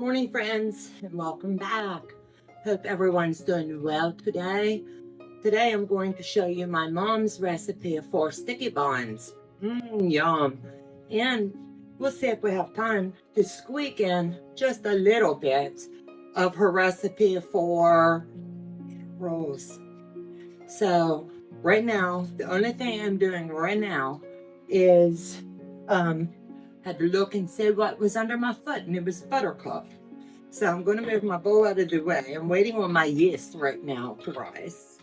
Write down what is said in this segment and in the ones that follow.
morning, friends, and welcome back. Hope everyone's doing well today. Today I'm going to show you my mom's recipe for sticky buns. Yum. And we'll see if we have time to squeak in just a little bit of her recipe for rolls. So right now, the only thing I'm doing right now is had to look and see what was under my foot, and it was buttercup. So I'm going to move my bowl out of the way. I'm waiting on my yeast right now to rise.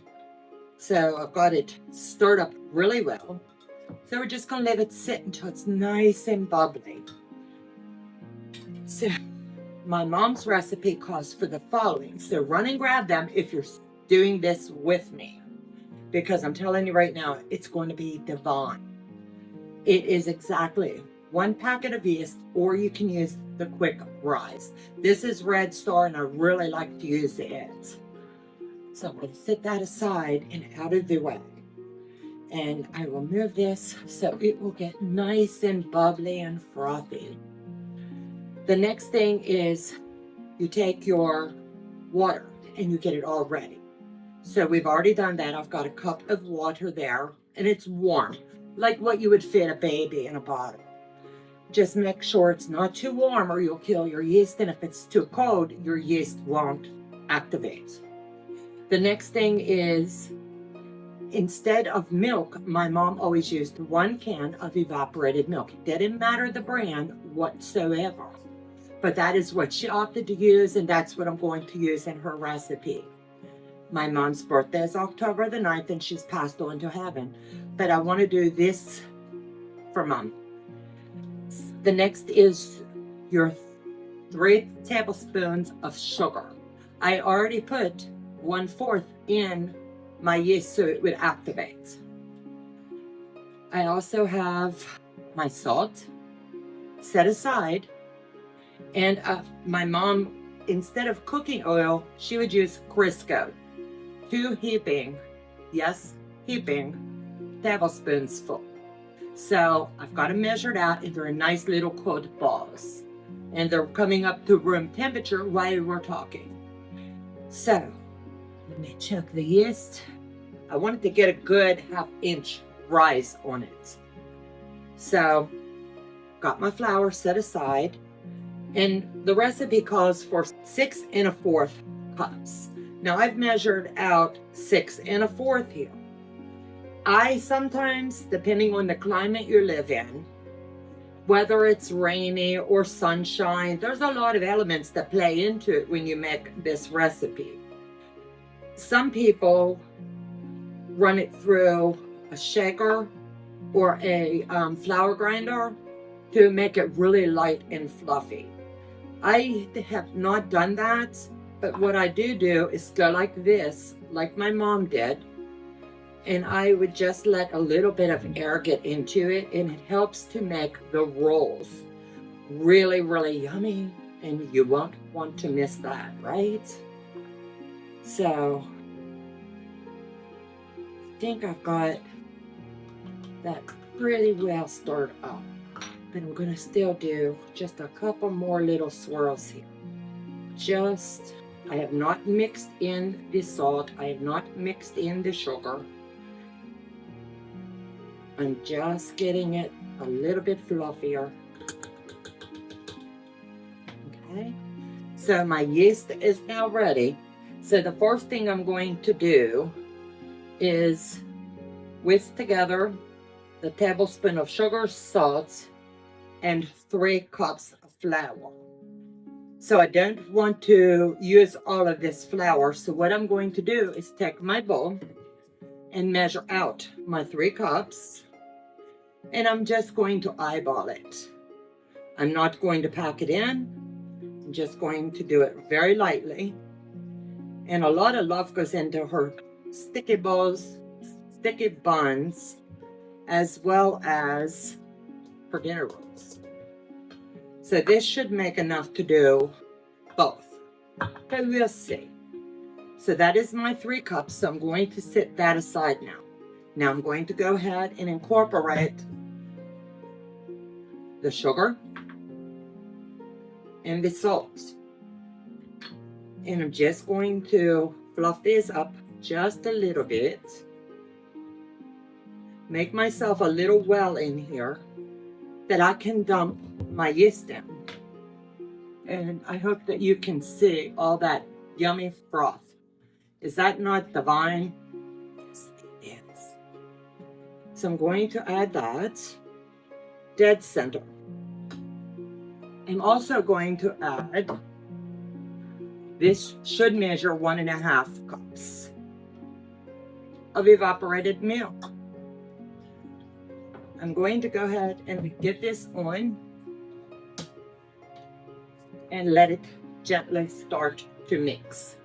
So I've got it stirred up really well. So we're just going to let it sit until it's nice and bubbly. So my mom's recipe calls for the following. So run and grab them if you're doing this with me, because I'm telling you right now, it's going to be divine. It is exactly 1 packet of yeast, or you can use the quick rise. This is Red Star, and I really like to use it. So I'm going to set that aside and out of the way. And I will move this so it will get nice and bubbly and frothy. The next thing is you take your water and you get it all ready. So we've already done that. I've got a cup of water there, and it's warm, like what you would fit a baby in a bottle. Just make sure it's not too warm or you'll kill your yeast, and if it's too cold, your yeast won't activate. The next thing is, instead of milk, my mom always used 1 can of evaporated milk. It didn't matter the brand whatsoever, but that is what she opted to use, and that's what I'm going to use in her recipe. My mom's birthday is October the 9th, and she's passed on to heaven, but I want to do this for Mom. The next is your 3 tablespoons of sugar. I already put 1/4 in my yeast so it would activate. I also have my salt set aside, and my mom, instead of cooking oil, she would use Crisco. 2 heaping tablespoons full. So I've got them measured out, and they're in nice little cold balls, and they're coming up to room temperature while we're talking. So let me check the yeast. I wanted to get a good 1/2 inch rise on it. So got my flour set aside, and the recipe calls for 6 1/4 cups. Now I've measured out 6 1/4 here. I sometimes, depending on the climate you live in, whether it's rainy or sunshine, there's a lot of elements that play into it when you make this recipe. Some people run it through a shaker or a flour grinder to make it really light and fluffy. I have not done that, but what I do is go like this, like my mom did, and I would just let a little bit of air get into it, and it helps to make the rolls really, really yummy, and you won't want to miss that, right? So I think I've got that pretty well stirred up, but I'm going to still do just a couple more little swirls here. I have not mixed in the salt. I have not mixed in the sugar. I'm just getting it a little bit fluffier. Okay, so my yeast is now ready. So the first thing I'm going to do is whisk together the tablespoon of sugar, salt, and 3 cups of flour. So I don't want to use all of this flour. So what I'm going to do is take my bowl and measure out my 3 cups. And I'm just going to eyeball it. I'm not going to pack it in. I'm just going to do it very lightly. And a lot of love goes into her sticky buns, as well as her dinner rolls. So this should make enough to do both, but we'll see. So that is my 3 cups, so I'm going to set that aside now. Now I'm going to go ahead and incorporate the sugar and the salt. And I'm just going to fluff this up just a little bit. Make myself a little well in here that I can dump my yeast in. And I hope that you can see all that yummy froth. Is that not divine? Yes, it is. So I'm going to add that dead center. I'm also going to add, this should measure 1.5 cups of evaporated milk. I'm going to go ahead and get this on and let it gently start to mix.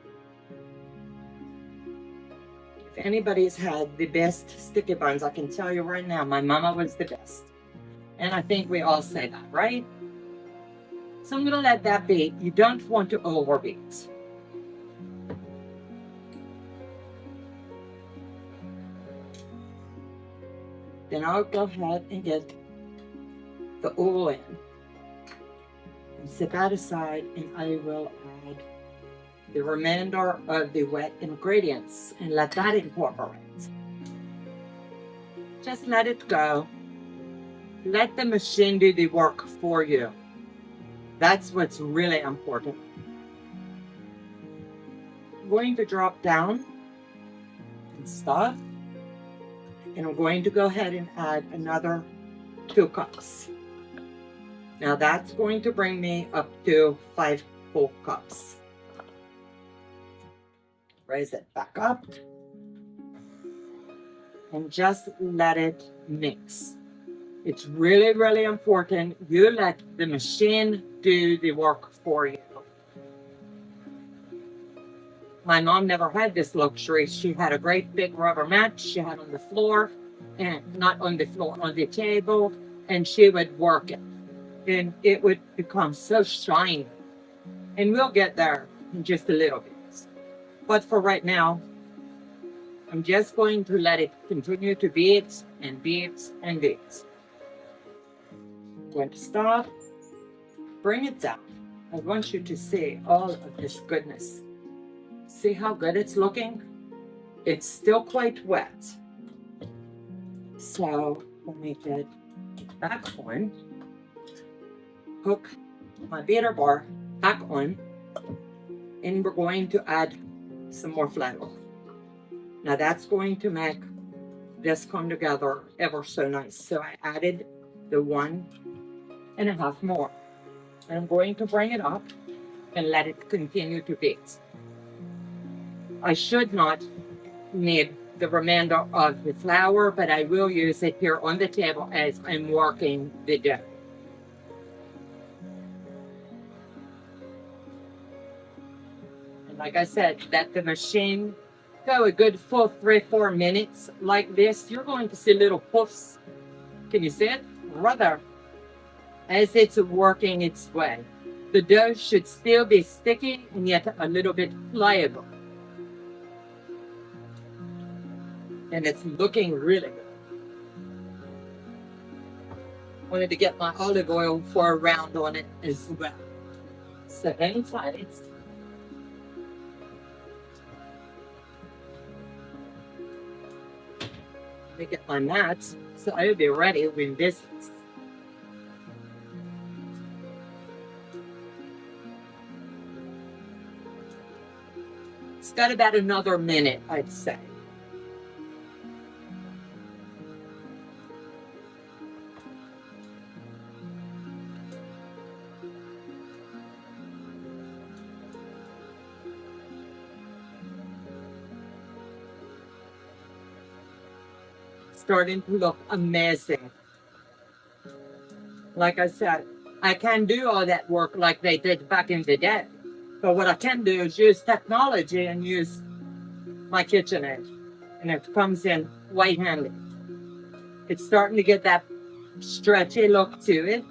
If anybody's had the best sticky buns, I can tell you right now, my mama was the best. And I think we all say that, right? So I'm gonna let that be. You don't want to overbeat. Then I'll go ahead and get the oil in. And set that aside, and I will add the remainder of the wet ingredients and let that incorporate. Just let it go. Let the machine do the work for you. That's what's really important. I'm going to drop down and stop. And I'm going to go ahead and add another 2 cups. Now that's going to bring me up to 5 full cups. Raise it back up. And just let it mix. It's really, really important you let the machine do the work for you. My mom never had this luxury. She had a great big rubber mat she had on the floor, and not on the floor, on the table, and she would work it. And it would become so shiny. And we'll get there in just a little bit. But for right now, I'm just going to let it continue to beat and beat and beat. I'm going to stop, bring it down. I want you to see all of this goodness. See how good it's looking? It's still quite wet. So let me get it back on. Hook my beater bar back on. And we're going to add some more flour. Now that's going to make this come together ever so nice. So I added the 1.5 more. And I'm going to bring it up and let it continue to beat. I should not need the remainder of the flour, but I will use it here on the table as I'm working the dough. And like I said, let the machine go a good full 3-4 minutes like this. You're going to see little puffs. Can you see it? Rather, as it's working its way. The dough should still be sticky and yet a little bit pliable. And it's looking really good. Wanted to get my olive oil for a round on it as well. So hang tight. Let me get my mat so I'll be ready when this is. It's got about another minute, I'd say. Starting to look amazing. Like I said, I can't do all that work like they did back in the day. But what I can do is use technology and use my KitchenAid. And it comes in quite handy. It's starting to get that stretchy look to it.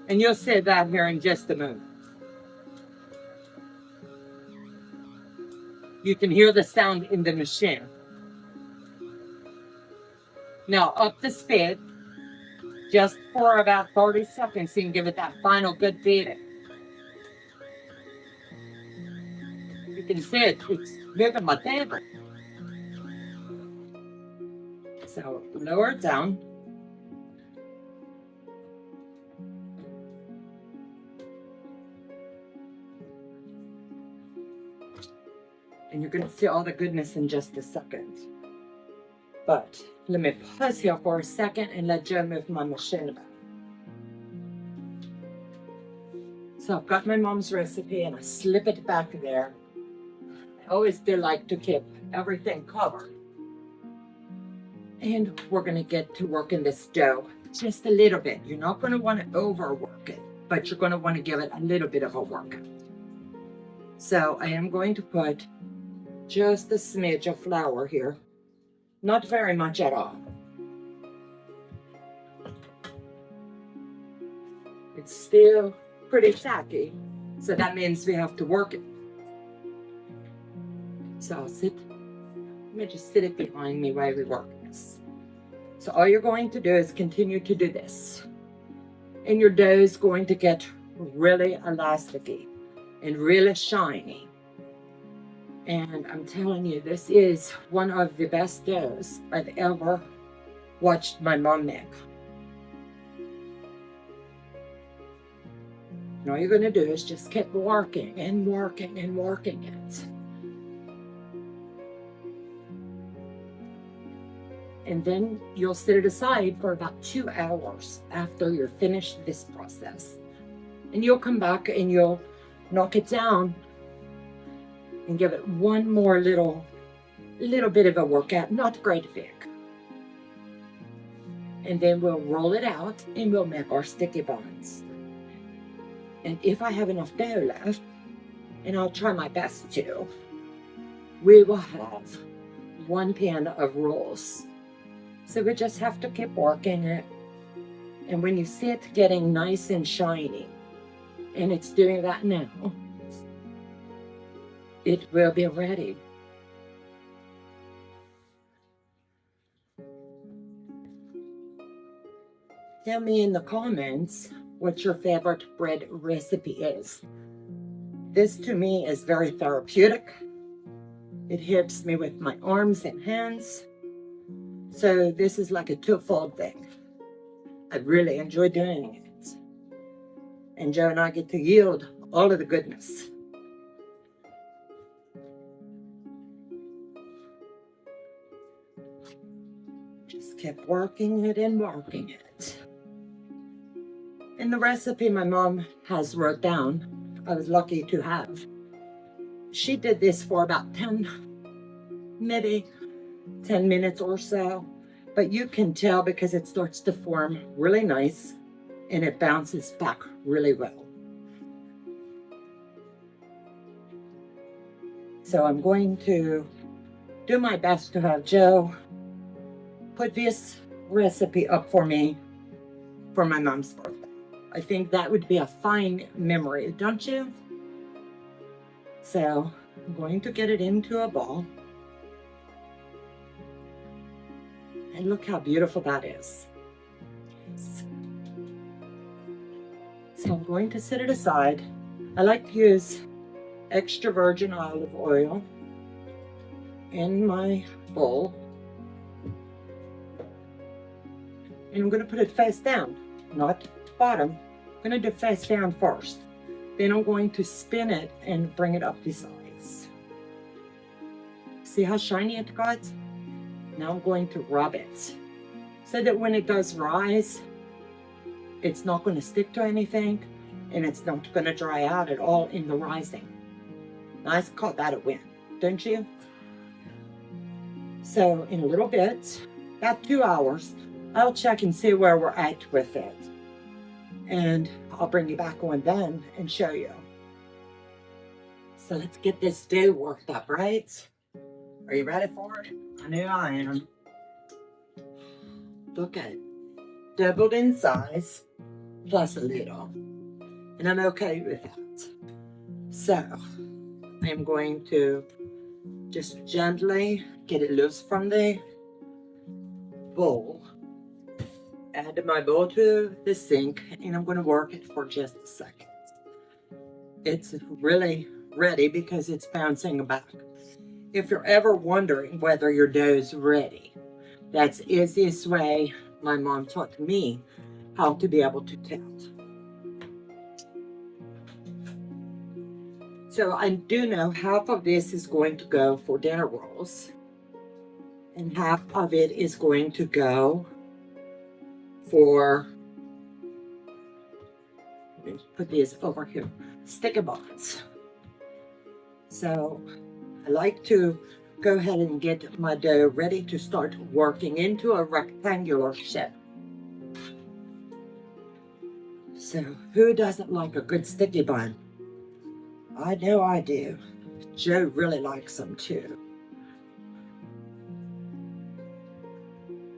And you'll see that here in just a moment. You can hear the sound in the machine. Now up the speed, just for about 30 seconds, so you can give it that final good beating. can see it, it's bigger than my table. So lower it down. And you're going to see all the goodness in just a second. But let me pause here for a second and let Joe move my machine back. So I've got my mom's recipe and I slip it back there. I always do like to keep everything covered. And we're going to get to working this dough just a little bit. You're not going to want to overwork it, but you're going to want to give it a little bit of a workout. So I am going to put just a smidge of flour here. Not very much at all. It's still pretty tacky, so that means we have to work it. So let me just sit it behind me while we work this. So all you're going to do is continue to do this. And your dough is going to get really elasticy and really shiny. And I'm telling you, this is one of the best doughs I've ever watched my mom make. And all you're going to do is just keep working and working and working it. And then you'll set it aside for about 2 hours after you're finished this process. And you'll come back and you'll knock it down and give it one more little bit of a workout, not great big. And then we'll roll it out and we'll make our sticky buns. And if I have enough dough left, and I'll try my best to, we will have 1 pan of rolls. So we just have to keep working it. And when you see it getting nice and shiny, and it's doing that now, it will be ready. Tell me in the comments what your favorite bread recipe is. This to me is very therapeutic. It helps me with my arms and hands. So this is like a twofold thing. I really enjoy doing it. And Joe and I get to yield all of the goodness. Just kept working it and working it. And the recipe my mom has wrote down, I was lucky to have. She did this for about 10 minutes or so, but you can tell because it starts to form really nice and it bounces back really well. So I'm going to do my best to have Joe put this recipe up for me for my mom's birthday. I think that would be a fine memory, don't you? So I'm going to get it into a bowl. And look how beautiful that is. So I'm going to set it aside. I like to use extra virgin olive oil in my bowl. And I'm going to put it face down, not bottom. I'm going to do face down first. Then I'm going to spin it and bring it up the sides. See how shiny it got? Now I'm going to rub it so that when it does rise, it's not going to stick to anything and it's not going to dry out at all in the rising. Nice, call that a win, don't you? So in a little bit, about 2 hours, I'll check and see where we're at with it. And I'll bring you back on then and show you. So let's get this dough worked up, right? Are you ready for it? I know I am. Look at it. Doubled in size, plus a little. And I'm okay with that. So, I'm going to just gently get it loose from the bowl. Add my bowl to the sink, and I'm going to work it for just a second. It's really, ready because it's bouncing back. If you're ever wondering whether your dough's ready, that's the easiest way my mom taught me how to be able to tell. So I do know half of this is going to go for dinner rolls, and half of it is going to go for, let me put these over here, sticky buns. So I like to go ahead and get my dough ready to start working into a rectangular shape. So who doesn't like a good sticky bun? I know I do. Joe really likes them too.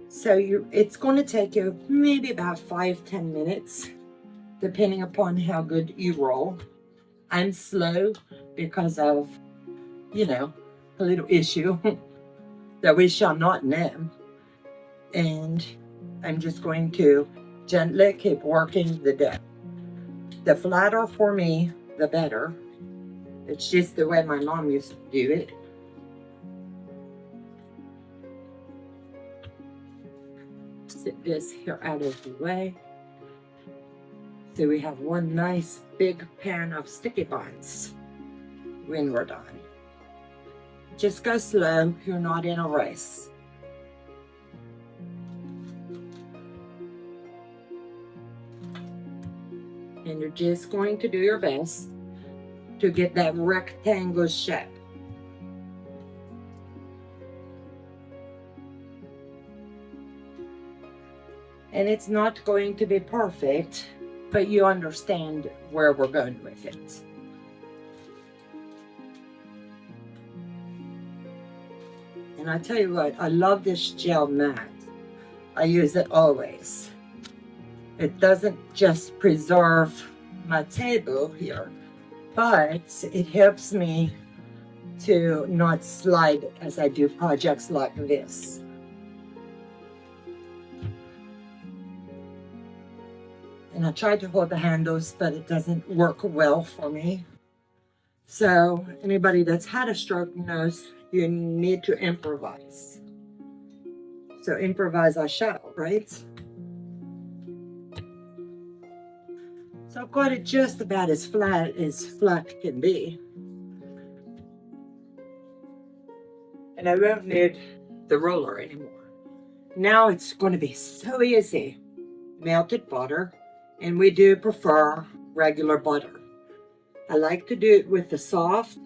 So it's going to take you maybe about 5-10 minutes, depending upon how good you roll. I'm slow because of, you know, a little issue that we shall not name. And I'm just going to gently keep working the dough. The flatter for me, the better. It's just the way my mom used to do it. Sit this here out of the way. So we have one nice big pan of sticky buns when we're done. Just go slow, you're not in a race. And you're just going to do your best to get that rectangle shape. And it's not going to be perfect, but you understand where we're going with it. And I tell you what, I love this gel mat. I use it always. It doesn't just preserve my table here, but it helps me to not slide as I do projects like this. And I tried to hold the handles, but it doesn't work well for me. So anybody that's had a stroke knows you need to improvise. So improvise I shall, right? So I've got it just about as flat can be. And I won't need the roller anymore. Now it's going to be so easy. Melted butter, and we do prefer regular butter. I like to do it with the soft,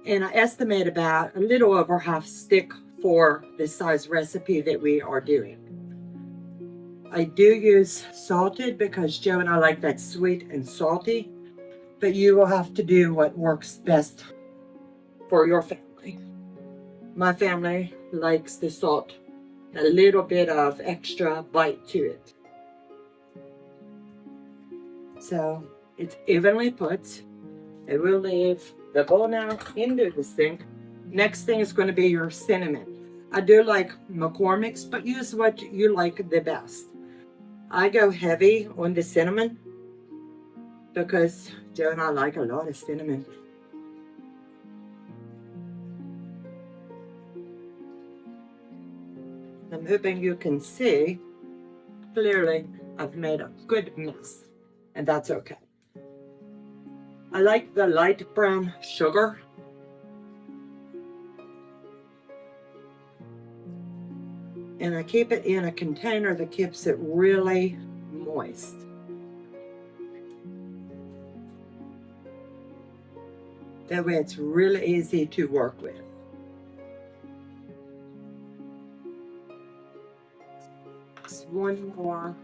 and I estimate about a little over half stick for the size recipe that we are doing. I do use salted because Joe and I like that sweet and salty, but you will have to do what works best for your family. My family likes the salt, a little bit of extra bite to it. So it's evenly put. I will leave the bowl now into the sink. Next thing is going to be your cinnamon. I do like McCormick's, but use what you like the best. I go heavy on the cinnamon because Joe and I like a lot of cinnamon. I'm hoping you can see clearly I've made a good mess, and that's okay. I like the light brown sugar. And I keep it in a container that keeps it really moist. That way it's really easy to work with. Just one more.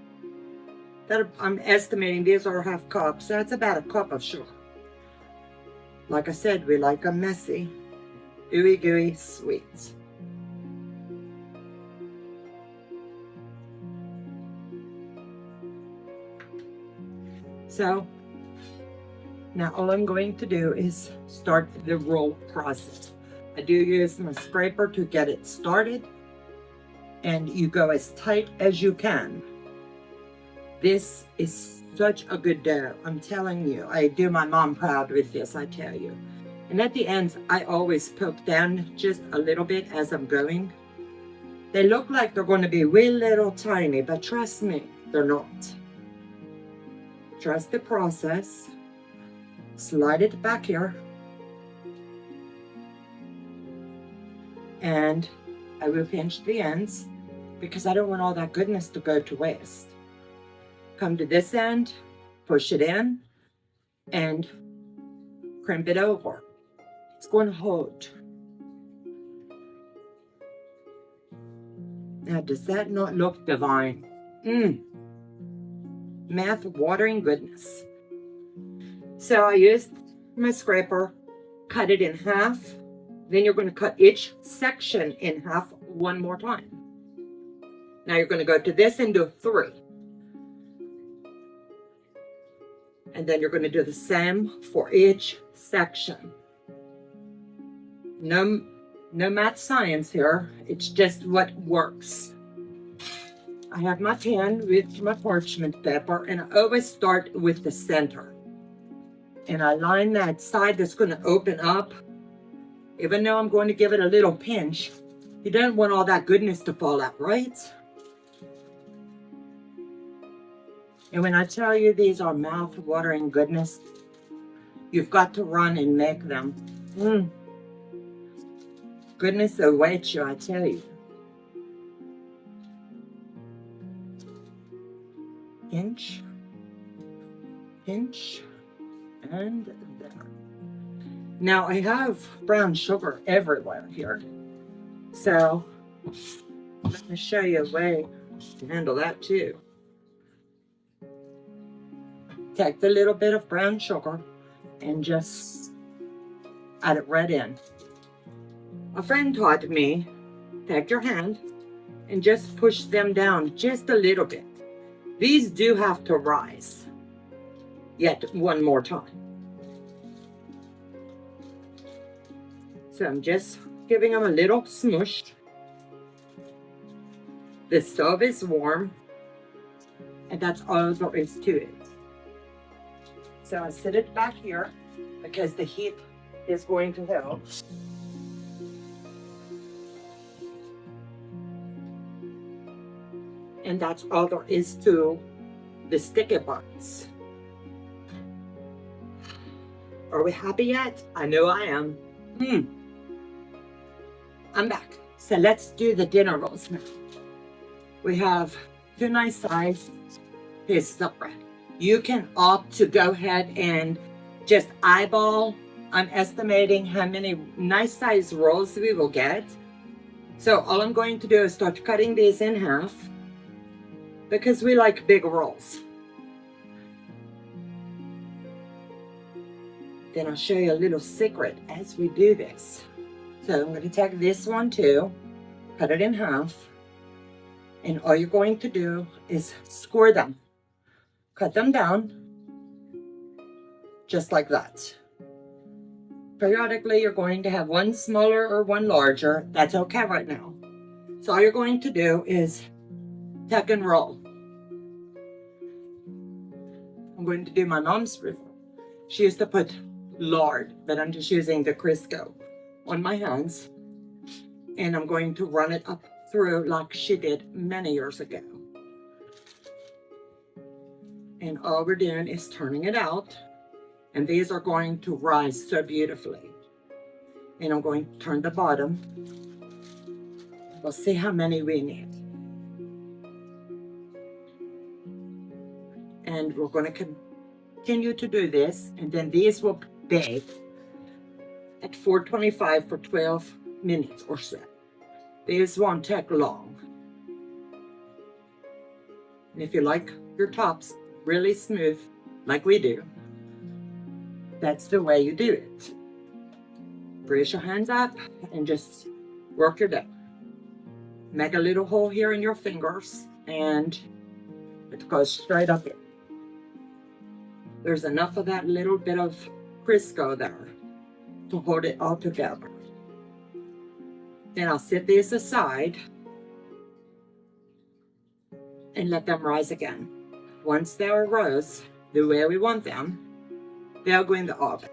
I'm estimating these are half cups, so that's about a cup of sugar. Like I said, we like them messy, ooey gooey sweets. So now all I'm going to do is start the roll process. I do use my scraper to get it started, and you go as tight as you can. This is such a good dough. I'm telling you, I do my mom proud with this, I tell you. And at the ends, I always poke down just a little bit as I'm going. They look like they're going to be real little tiny, but trust me, they're not. Trust the process. Slide it back here. And I will pinch the ends because I don't want all that goodness to go to waste. Come to this end, push it in, and crimp it over. It's going to hold. Now, does that not look divine? Mouth-watering goodness. So I used my scraper, cut it in half. Then you're going to cut each section in half one more time. Now you're going to go to this and do 3. And then you're going to do the same for each section. No math science here. It's just what works. I have my pen with my parchment paper, and I always start with the center. And I line that side that's going to open up. Even though I'm going to give it a little pinch, you don't want all that goodness to fall out, right? And when I tell you these are mouth-watering goodness, you've got to run and make them. Goodness awaits you, I tell you. Pinch, pinch, and there. Now I have brown sugar everywhere here. So let me show you a way to handle that too. Take the little bit of brown sugar and just add it right in. A friend taught me, take your hand and just push them down just a little bit. These do have to rise. Yet one more time. So I'm just giving them a little smush. The stove is warm, and that's all there is to it. So I set it back here because the heat is going to help. And that's all there is to the sticky buns. Are we happy yet? I know I am. I'm back. So let's do the dinner rolls now. We have 2 nice size pieces of bread. You can opt to go ahead and just eyeball. I'm estimating how many nice size rolls we will get. So all I'm going to do is start cutting these in half because we like big rolls. Then I'll show you a little secret as we do this. So I'm going to take this one too, cut it in half, and all you're going to do is square them. Cut them down, just like that. Periodically, you're going to have one smaller or one larger. That's okay right now. So all you're going to do is tuck and roll. I'm going to do my mom's roof. She used to put lard, but I'm just using the Crisco on my hands. And I'm going to run it up through like she did many years ago. And all we're doing is turning it out. And these are going to rise so beautifully. And I'm going to turn the bottom. We'll see how many we need. And we're going to continue to do this. And then these will bake at 425 for 12 minutes or so. These won't take long. And if you like your tops really smooth, like we do, that's the way you do it. Raise your hands up and just work your dough. Make a little hole here in your fingers and it goes straight up in. There's enough of that little bit of Crisco there to hold it all together. Then I'll set these aside and let them rise again. Once they are roast the way we want them, they'll go in the oven.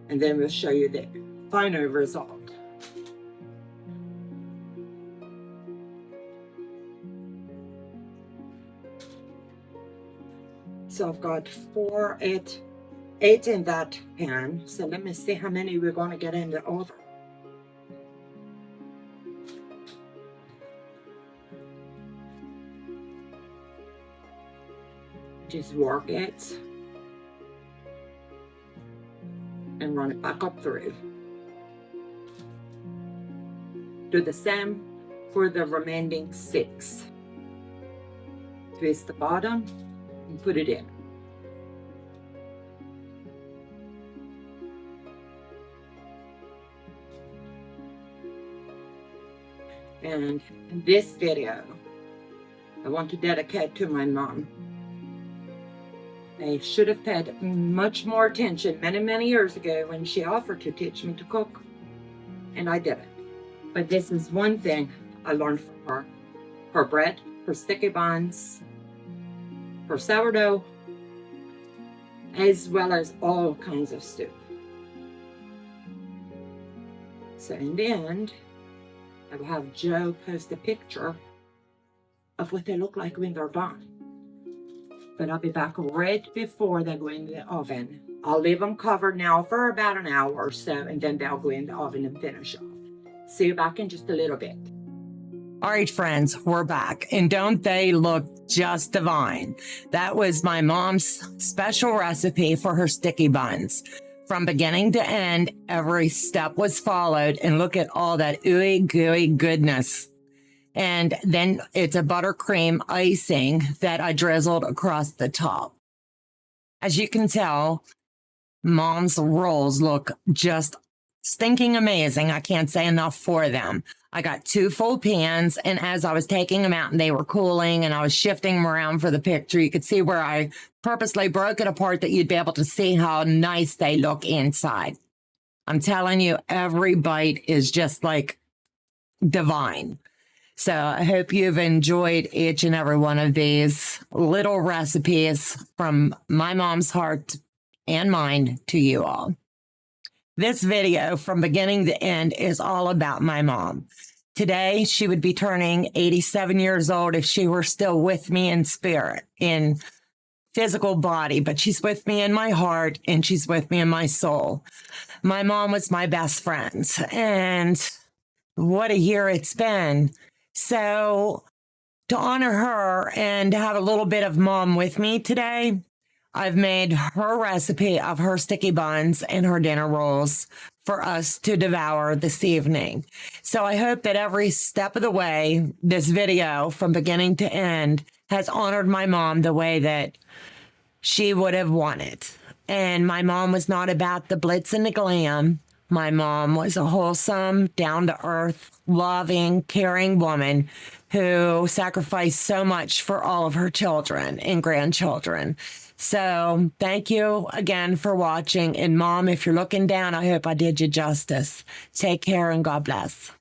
And then we'll show you the final result. So I've got eight in that pan. So let me see how many we're going to get in the oven. Just work it and run it back up through. Do the same for the remaining 6. Twist the bottom and put it in. And this video, I want to dedicate to my mom. I should have paid much more attention many years ago when she offered to teach me to cook, and I didn't. But this is one thing I learned from her. Her bread, her sticky buns, her sourdough, as well as all kinds of stew. So in the end, I will have Joe post a picture of what they look like when they're done. But I'll be back right before they go in the oven. I'll leave them covered now for about an hour or so, and then they'll go in the oven and finish off. See you back in just a little bit. All right, friends, we're back. And don't they look just divine? That was my mom's special recipe for her sticky buns. From beginning to end, every step was followed, and look at all that ooey gooey goodness. And then it's a buttercream icing that I drizzled across the top. As you can tell, Mom's rolls look just stinking amazing. I can't say enough for them. I got 2 full pans, and as I was taking them out and they were cooling and I was shifting them around for the picture, you could see where I purposely broke it apart that you'd be able to see how nice they look inside. I'm telling you, every bite is just like divine. So I hope you've enjoyed each and every one of these little recipes from my mom's heart and mine to you all. This video from beginning to end is all about my mom. Today, she would be turning 87 years old if she were still with me in spirit, in physical body, but she's with me in my heart and she's with me in my soul. My mom was my best friend, and what a year it's been. So to honor her and have a little bit of mom with me today, I've made her recipe of her sticky buns and her dinner rolls for us to devour this evening. So I hope that every step of the way, this video from beginning to end has honored my mom the way that she would have wanted. And my mom was not about the blitz and the glam. My mom was a wholesome, down-to-earth, loving, caring woman who sacrificed so much for all of her children and grandchildren. So thank you again for watching. And Mom, if you're looking down, I hope I did you justice. Take care and God bless.